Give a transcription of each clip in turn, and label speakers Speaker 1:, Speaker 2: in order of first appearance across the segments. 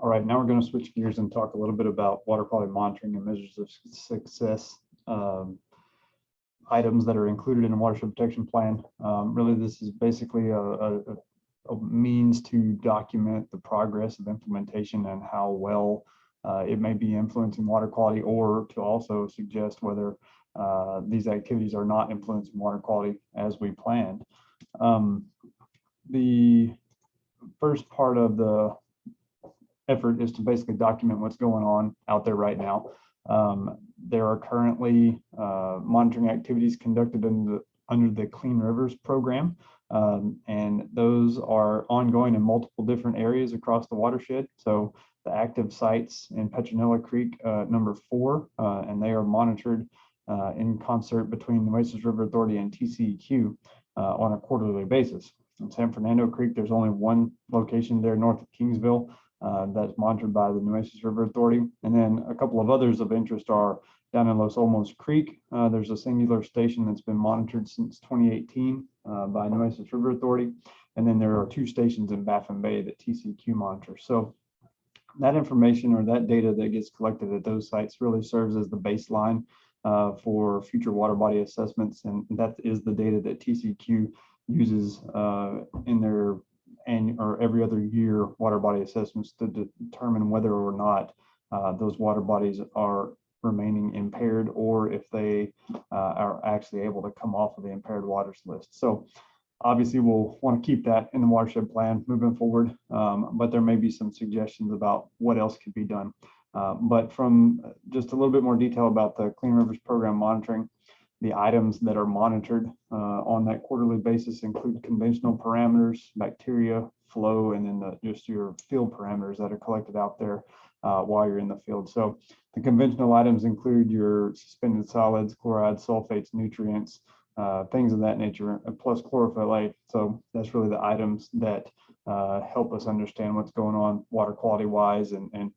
Speaker 1: All right, now we're going to switch gears and talk a little bit about water quality monitoring and measures of success items that are included in a watershed protection plan. Really, this is basically a means to document the progress of implementation and how well it may be influencing water quality, or to also suggest whether these activities are not influencing water quality as we planned. The first part of the effort is to basically document what's going on out there right now. There are currently monitoring activities conducted under the Clean Rivers program, and those are ongoing in multiple different areas across the watershed. So the active sites in Petronila Creek, number 4, and they are monitored in concert between the Nueces River Authority and TCEQ on a quarterly basis. In San Fernando Creek, there's only one location there north of Kingsville that's monitored by the Nueces River Authority. And then a couple of others of interest are down in Los Olmos Creek. There's a singular station that's been monitored since 2018 by Nueces River Authority. And then there are 2 stations in Baffin Bay that TCEQ monitors. So that information or that data that gets collected at those sites really serves as the baseline for future water body assessments. And that is the data that TCEQ uses in their or every other year water body assessments to determine whether or not those water bodies are remaining impaired, or if they are actually able to come off of the impaired waters list. So obviously we'll want to keep that in the watershed plan moving forward, but there may be some suggestions about what else could be done. But from just a little bit more detail about the Clean Rivers program monitoring, the items that are monitored on that quarterly basis include conventional parameters, bacteria, flow, and then just your field parameters that are collected out there while you're in the field. So the conventional items include your suspended solids, chlorides, sulfates, nutrients, things of that nature, plus chlorophyll A. So that's really the items that help us understand what's going on water quality wise, and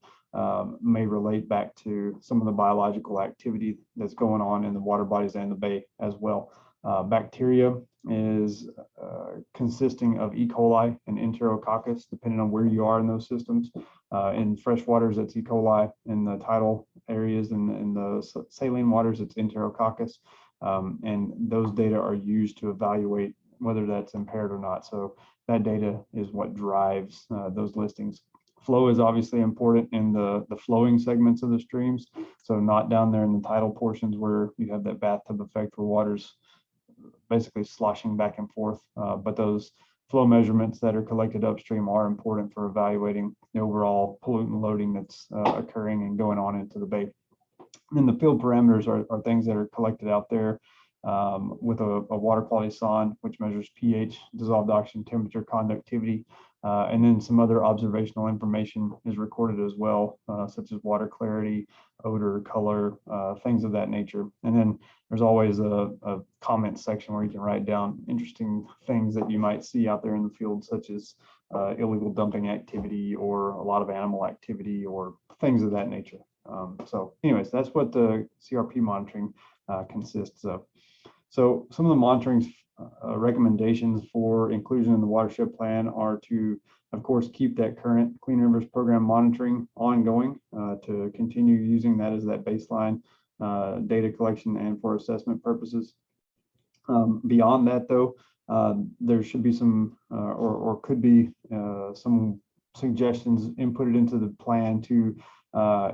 Speaker 1: may relate back to some of the biological activity that's going on in the water bodies and the bay as well. Bacteria is consisting of E. coli and Enterococcus, depending on where you are in those systems. In fresh waters, it's E. coli. In the tidal areas and in the saline waters, it's Enterococcus. And those data are used to evaluate whether that's impaired or not. So that data is what drives those listings. Flow is obviously important in the flowing segments of the streams. So not down there in the tidal portions where you have that bathtub effect where water's basically sloshing back and forth. But those flow measurements that are collected upstream are important for evaluating the overall pollutant loading that's occurring and going on into the bay. And the field parameters are things that are collected out there with a water quality sonde, which measures pH, dissolved oxygen, temperature, conductivity, and then some other observational information is recorded as well, such as water clarity, odor, color, things of that nature. And then there's always a comment section where you can write down interesting things that you might see out there in the field, such as illegal dumping activity or a lot of animal activity or things of that nature. So anyways, that's what the CRP monitoring consists of. So some of the monitoring recommendations for inclusion in the watershed plan are to, of course, keep that current Clean Rivers program monitoring ongoing, to continue using that as that baseline data collection and for assessment purposes. Beyond that, though, there should be some or could be some suggestions inputted into the plan to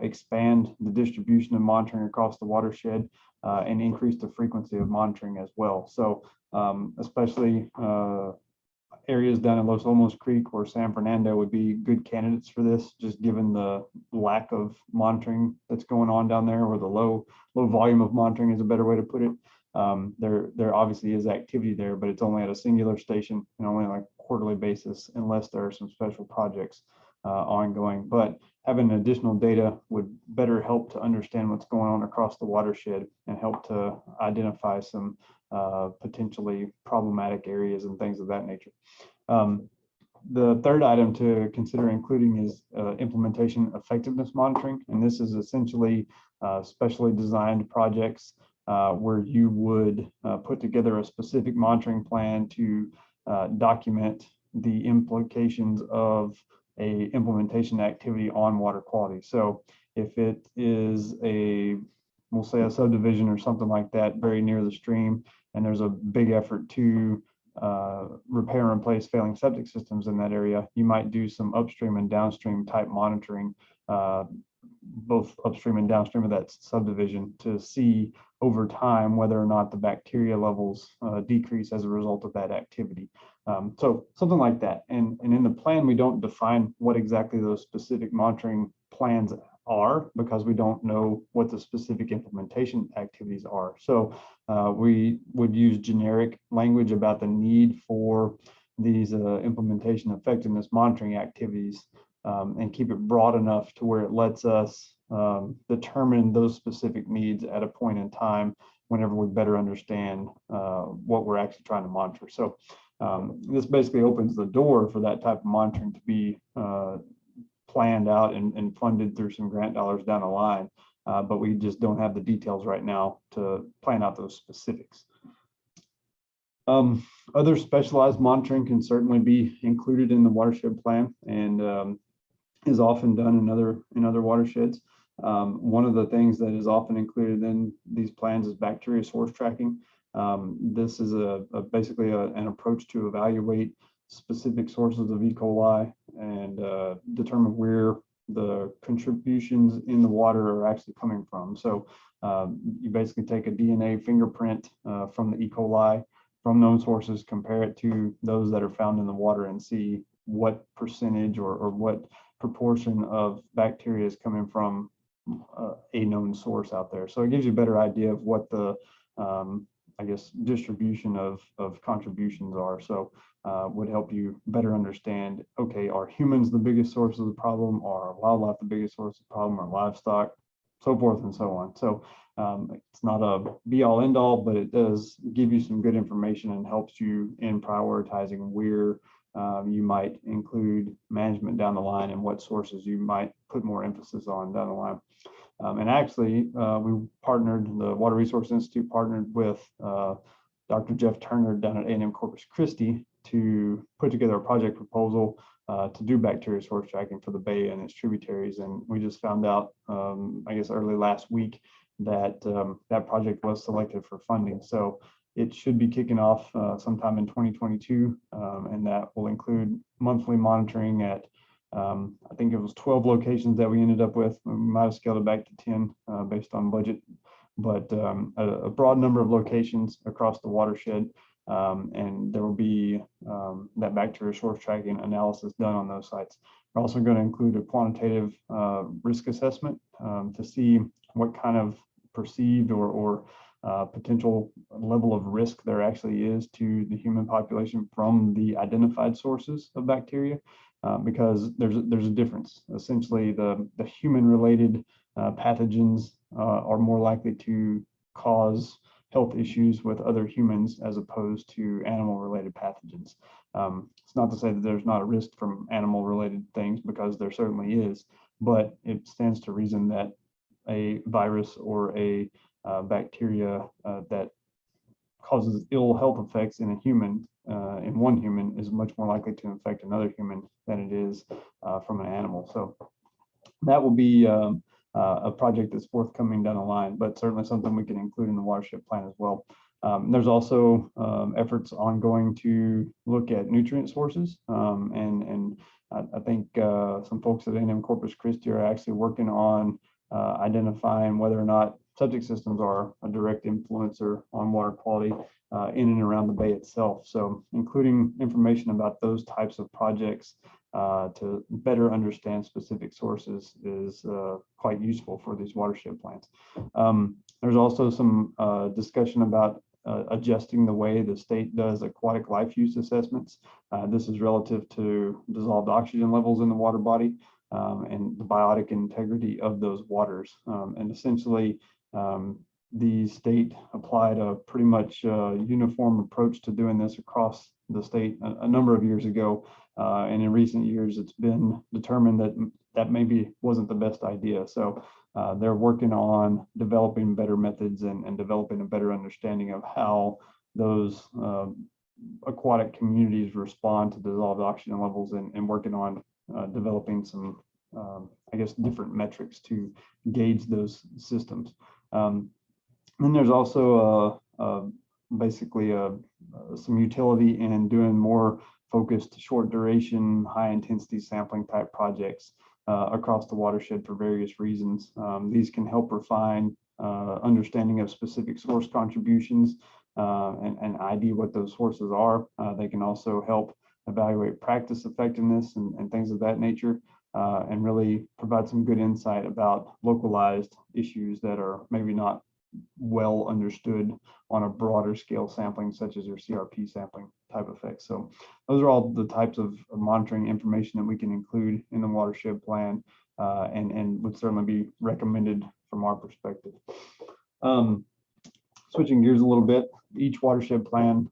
Speaker 1: expand the distribution of monitoring across the watershed and increase the frequency of monitoring as well. So especially areas down in Los Olmos Creek or San Fernando would be good candidates for this, just given the lack of monitoring that's going on down there, or the low volume of monitoring is a better way to put it. There obviously is activity there, but it's only at a singular station and only on a quarterly basis, unless there are some special projects ongoing. But having additional data would better help to understand what's going on across the watershed and help to identify some potentially problematic areas and things of that nature. The third item to consider including is implementation effectiveness monitoring. And this is essentially specially designed projects where you would put together a specific monitoring plan to document the implications of a implementation activity on water quality. So if it is we'll say a subdivision or something like that very near the stream, and there's a big effort to repair and replace failing septic systems in that area, you might do some upstream and downstream type monitoring, both upstream and downstream of that subdivision, to see over time whether or not the bacteria levels decrease as a result of that activity. So something like that. And in the plan, we don't define what exactly those specific monitoring plans are, because we don't know what the specific implementation activities are. So we would use generic language about the need for these implementation effectiveness monitoring activities, and keep it broad enough to where it lets us determine those specific needs at a point in time whenever we better understand what we're actually trying to monitor. So this basically opens the door for that type of monitoring to be planned out and funded through some grant dollars down the line, but we just don't have the details right now to plan out those specifics. Other specialized monitoring can certainly be included in the watershed plan, and is often done in other watersheds. One of the things that is often included in these plans is bacteria source tracking. This is basically an approach to evaluate specific sources of E. coli and determine where the contributions in the water are actually coming from. So you basically take a DNA fingerprint from the E. coli from known sources, compare it to those that are found in the water, and see what percentage or what proportion of bacteria is coming from a known source out there. So it gives you a better idea of what the I guess distribution of contributions are. So would help you better understand, okay, are humans the biggest source of the problem? Are wildlife the biggest source of the problem? Or livestock? So forth and so on. So it's not a be all end all, but it does give you some good information and helps you in prioritizing where you might include management down the line and what sources you might put more emphasis on down the line. And actually, we partnered, the Water Resource Institute partnered with Dr. Jeff Turner down at A&M Corpus Christi to put together a project proposal to do bacteria source tracking for the bay and its tributaries. And we just found out, I guess early last week, that that project was selected for funding. So it should be kicking off sometime in 2022, and that will include monthly monitoring at I think it was 12 locations that we ended up with. We might have scaled it back to 10 based on budget, but a broad number of locations across the watershed, and there will be that bacteria source tracking analysis done on those sites. We're also going to include a quantitative risk assessment to see what kind of perceived or potential level of risk there actually is to the human population from the identified sources of bacteria, because there's a difference. Essentially, the human-related pathogens are more likely to cause health issues with other humans as opposed to animal-related pathogens. It's not to say that there's not a risk from animal-related things, because there certainly is, but it stands to reason that a virus or a bacteria that causes ill health effects in a human, in one human, is much more likely to infect another human than it is from an animal. So that will be a project that's forthcoming down the line, but certainly something we can include in the watershed plan as well. There's also efforts ongoing to look at nutrient sources, and I think some folks at A&M Corpus Christi are actually working on identifying whether or not septic systems are a direct influencer on water quality in and around the bay itself. So including information about those types of projects to better understand specific sources is quite useful for these watershed plans. There's also some discussion about adjusting the way the state does aquatic life use assessments. This is relative to dissolved oxygen levels in the water body and the biotic integrity of those waters. And essentially, the state applied a pretty much uniform approach to doing this across the state a number of years ago. And in recent years, it's been determined that that maybe wasn't the best idea. So they're working on developing better methods and developing a better understanding of how those aquatic communities respond to dissolved oxygen levels, and working on developing some, I guess, different metrics to gauge those systems. Then there's also basically some utility in doing more focused, short duration, high intensity sampling type projects across the watershed for various reasons. These can help refine understanding of specific source contributions and ID what those sources are. They can also help evaluate practice effectiveness and things of that nature, and really provide some good insight about localized issues that are maybe not well understood on a broader scale sampling, such as your CRP sampling type effects. So those are all the types of monitoring information that we can include in the watershed plan, and would certainly be recommended from our perspective. Switching gears a little bit, each watershed plan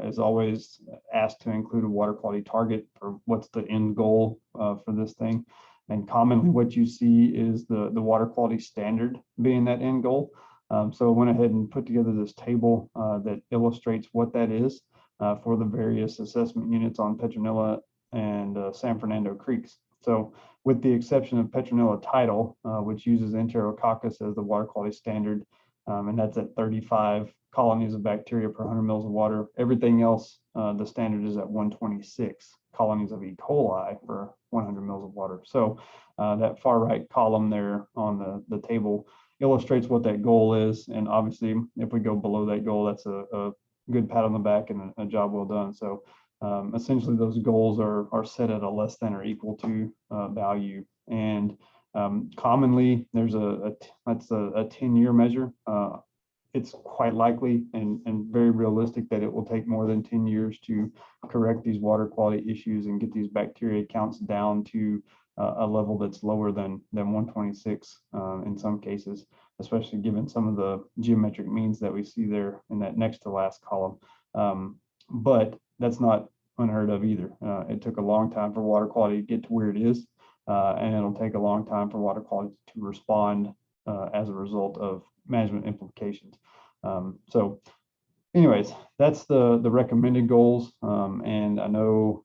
Speaker 1: is always asked to include a water quality target, or what's the end goal for this thing. And commonly what you see is the water quality standard being that end goal. So I went ahead and put together this table that illustrates what that is for the various assessment units on Petronila and San Fernando creeks. So with the exception of Petronila tidal, which uses Enterococcus as the water quality standard, and that's at 35 colonies of bacteria per 100 mils of water. Everything else, the standard is at 126 colonies of E. coli per 100 mils of water. So that far right column there on the table illustrates what that goal is. And obviously, if we go below that goal, that's a good pat on the back and a job well done. So essentially, those goals are set at a less than or equal to value. And commonly, there's that's a 10-year measure. It's quite likely and very realistic that it will take more than 10 years to correct these water quality issues and get these bacteria counts down to a level that's lower than 126 in some cases, especially given some of the geometric means that we see there in that next to last column. But that's not unheard of either. It took a long time for water quality to get to where it is, and it'll take a long time for water quality to respond as a result of management implications. So anyways, that's the recommended goals, and I know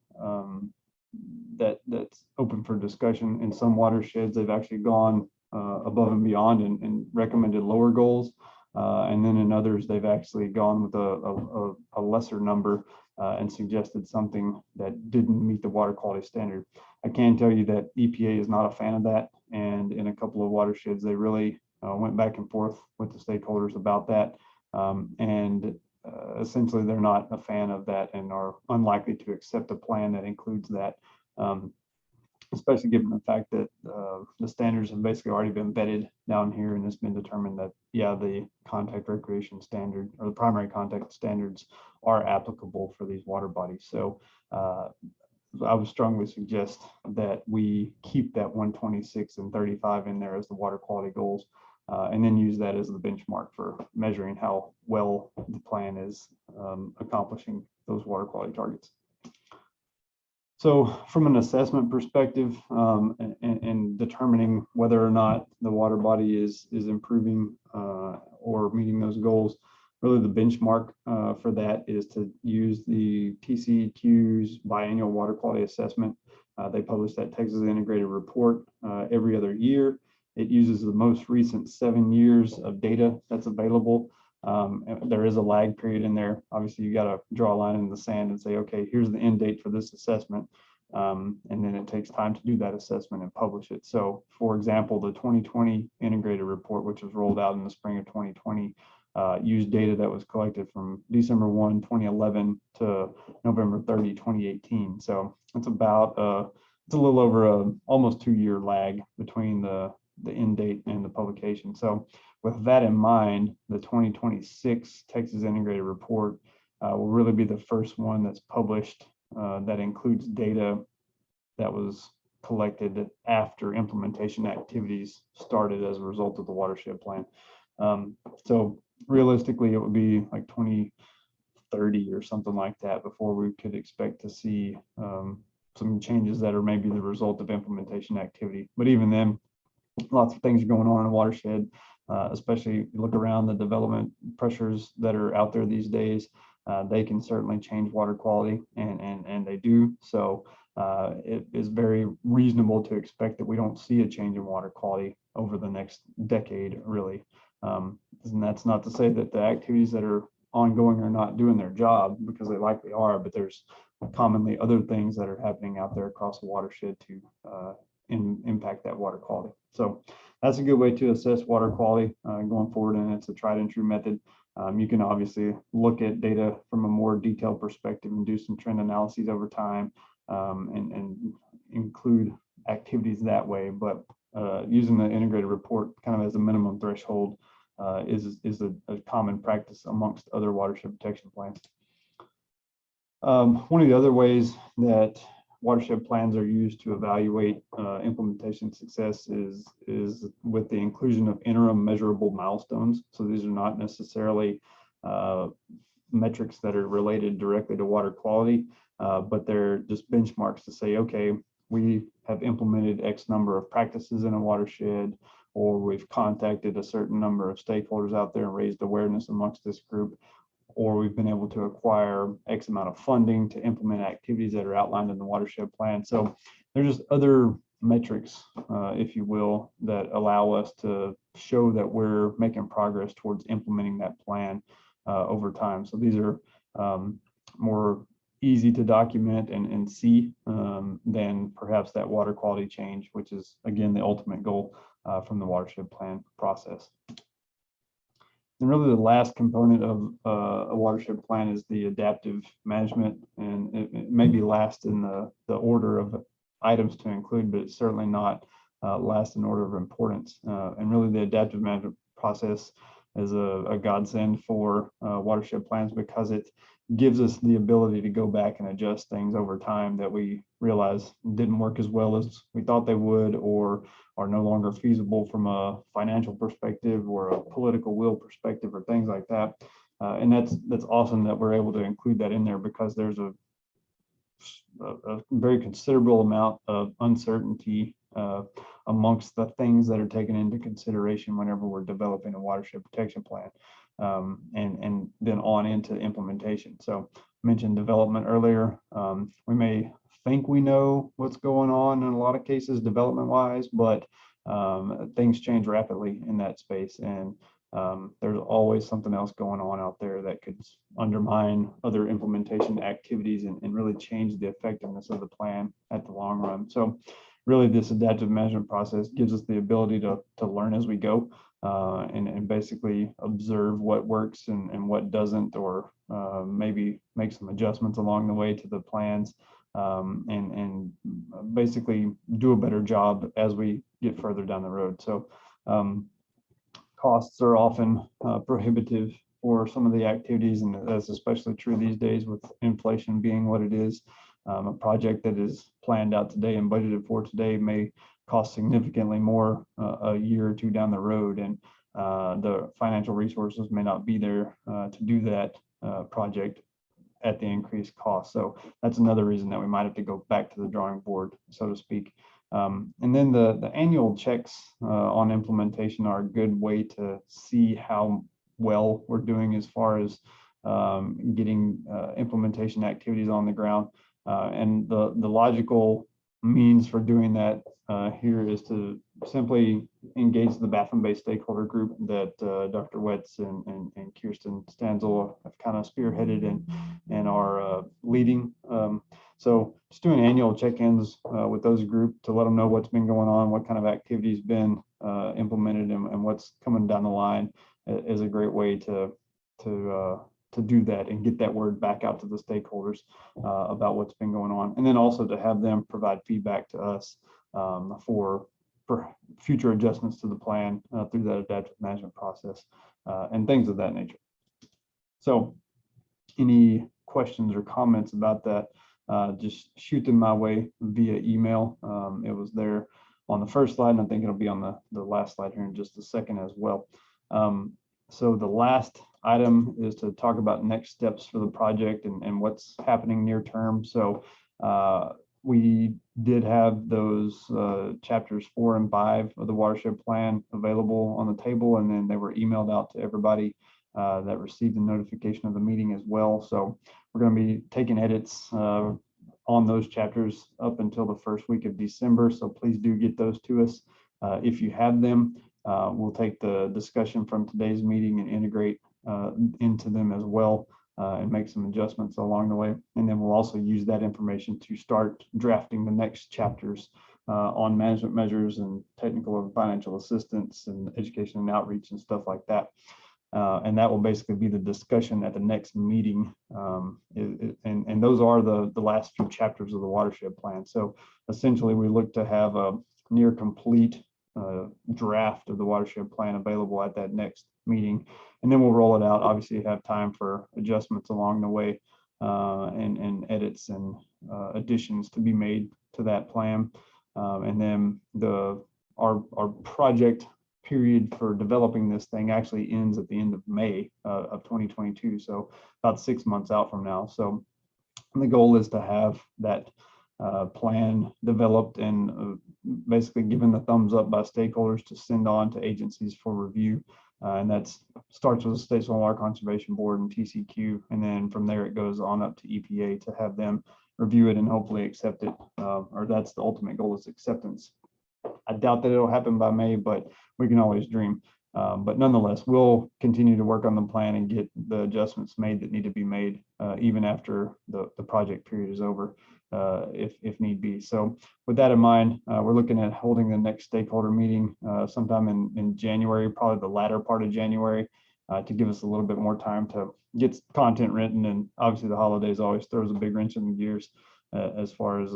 Speaker 1: that's open for discussion. In some watersheds, they've actually gone above and beyond and recommended lower goals, and then in others, they've actually gone with a lesser number and suggested something that didn't meet the water quality standard. I can tell you that EPA is not a fan of that, and in a couple of watersheds, they really went back and forth with the stakeholders about that, and essentially they're not a fan of that and are unlikely to accept a plan that includes that, especially given the fact that the standards have basically already been vetted down here, and it's been determined that, yeah, the contact recreation standard or the primary contact standards are applicable for these water bodies. So I would strongly suggest that we keep that 126 and 35 in there as the water quality goals, and then use that as the benchmark for measuring how well the plan is accomplishing those water quality targets. So from an assessment perspective, and determining whether or not the water body is improving or meeting those goals, really the benchmark for that is to use the TCEQ's biannual water quality assessment. They publish that Texas Integrated Report every other year. It uses the most recent 7 years of data that's available. There is a lag period in there. Obviously, you got to draw a line in the sand and say, okay, here's the end date for this assessment. And then it takes time to do that assessment and publish it. So for example, the 2020 integrated report, which was rolled out in the spring of 2020, used data that was collected from December 1, 2011 to November 30, 2018. So it's about, it's a little over almost 2-year lag between the end date and the publication. So with that in mind, the 2026 Texas Integrated Report will really be the first one that's published that includes data that was collected after implementation activities started as a result of the watershed plan. So realistically, it would be like 2030 or something like that before we could expect to see some changes that are maybe the result of implementation activity. But even then, lots of things are going on in the watershed, especially you look around the development pressures that are out there these days. they can certainly change water quality, and they do. So it is very reasonable to expect that we don't see a change in water quality over the next decade, really. And that's not to say that the activities that are ongoing are not doing their job, because they likely are, but there's commonly other things that are happening out there across the watershed to impact that water quality. So that's a good way to assess water quality going forward, and it's a tried and true method. You can obviously look at data from a more detailed perspective and do some trend analyses over time, and include activities that way. But using the integrated report kind of as a minimum threshold is a common practice amongst other watershed protection plans. One of the other ways that watershed plans are used to evaluate implementation success is with the inclusion of interim measurable milestones. So these are not necessarily metrics that are related directly to water quality, but they're just benchmarks to say, okay, we have implemented X number of practices in a watershed, or we've contacted a certain number of stakeholders out there and raised awareness amongst this group, or we've been able to acquire X amount of funding to implement activities that are outlined in the watershed plan. So there's just other metrics, if you will, that allow us to show that we're making progress towards implementing that plan over time. So these are more easy to document and see than perhaps that water quality change, which is, again, the ultimate goal from the watershed plan process. And really the last component of a watershed plan is the adaptive management, and it may be last in the order of items to include, but it's certainly not last in order of importance. And really the adaptive management process is a godsend for watershed plans, because it gives us the ability to go back and adjust things over time that we realize didn't work as well as we thought they would, or are no longer feasible from a financial perspective or a political will perspective, or things like that. And that's awesome that we're able to include that in there, because there's a very considerable amount of uncertainty amongst the things that are taken into consideration whenever we're developing a watershed protection plan, and then on into implementation. So I mentioned development earlier. We may think we know what's going on in a lot of cases development wise, but things change rapidly in that space, and there's always something else going on out there that could undermine other implementation activities and really change the effectiveness of the plan at the long run. So really this adaptive management process gives us the ability to learn as we go, and basically observe what works and what doesn't, or maybe make some adjustments along the way to the plans, and basically do a better job as we get further down the road. So costs are often prohibitive for some of the activities, and that's especially true these days with inflation being what it is. A project that is planned out today and budgeted for today may cost significantly more a year or two down the road, and the financial resources may not be there to do that project at the increased cost. So that's another reason that we might have to go back to the drawing board, so to speak. And then the annual checks on implementation are a good way to see how well we're doing as far as getting implementation activities on the ground. And the logical means for doing that here is to simply engage the Baffin-based stakeholder group that Dr. Wetz and Kirsten Stanzel have kind of spearheaded and are leading. So just doing annual check-ins with those group to let them know what's been going on, what kind of activities been implemented, and what's coming down the line is a great way to do that and get that word back out to the stakeholders about what's been going on, and then also to have them provide feedback to us for future adjustments to the plan through that adaptive management process and things of that nature. So any questions or comments about that, just shoot them my way via email. It was there on the first slide, and I think it'll be on the last slide here in just a second as well. So the last item is to talk about next steps for the project and what's happening near term. So we did have those chapters 4 and 5 of the watershed plan available on the table, and then they were emailed out to everybody that received the notification of the meeting as well. So we're going to be taking edits on those chapters up until the first week of December. So please do get those to us if you have them. We'll take the discussion from today's meeting and integrate into them as well and make some adjustments along the way. And then we'll also use that information to start drafting the next chapters on management measures and technical and financial assistance and education and outreach and stuff like that. And that will basically be the discussion at the next meeting. And those are the last few chapters of the watershed plan. So essentially, we look to have a near complete draft of the watershed plan available at that next meeting. And then we'll roll it out. Obviously, have time for adjustments along the way and edits and additions to be made to that plan. And then our project period for developing this thing actually ends at the end of May of 2022, so about 6 months out from now. So the goal is to have that plan developed and basically given the thumbs up by stakeholders to send on to agencies for review. And that starts with the State Soil and Water Conservation Board and TCQ, and then from there it goes on up to EPA to have them review it and hopefully accept it, or that's the ultimate goal, is acceptance. I doubt that it'll happen by May, but we can always dream. But nonetheless, we'll continue to work on the plan and get the adjustments made that need to be made even after the project period is over, if need be. So with that in mind, we're looking at holding the next stakeholder meeting sometime in January, probably the latter part of January, to give us a little bit more time to get content written. And obviously the holidays always throws a big wrench in the gears as far as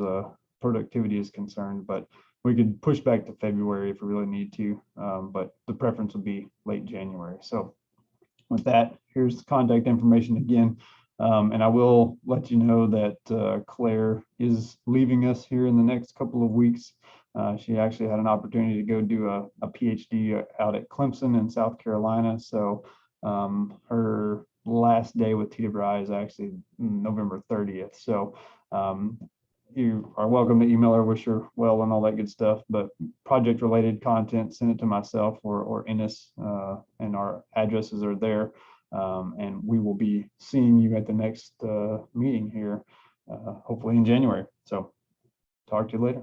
Speaker 1: productivity is concerned, but we could push back to February if we really need to, but the preference would be late January. So with that, here's the contact information again. And I will let you know that Claire is leaving us here in the next couple of weeks. She actually had an opportunity to go do a PhD out at Clemson in South Carolina. So her last day with TWI is actually November 30th. So you are welcome to email her, wish her well and all that good stuff, but project related content, send it to myself or Ennis, and our addresses are there. And we will be seeing you at the next meeting here, hopefully in January. So talk to you later.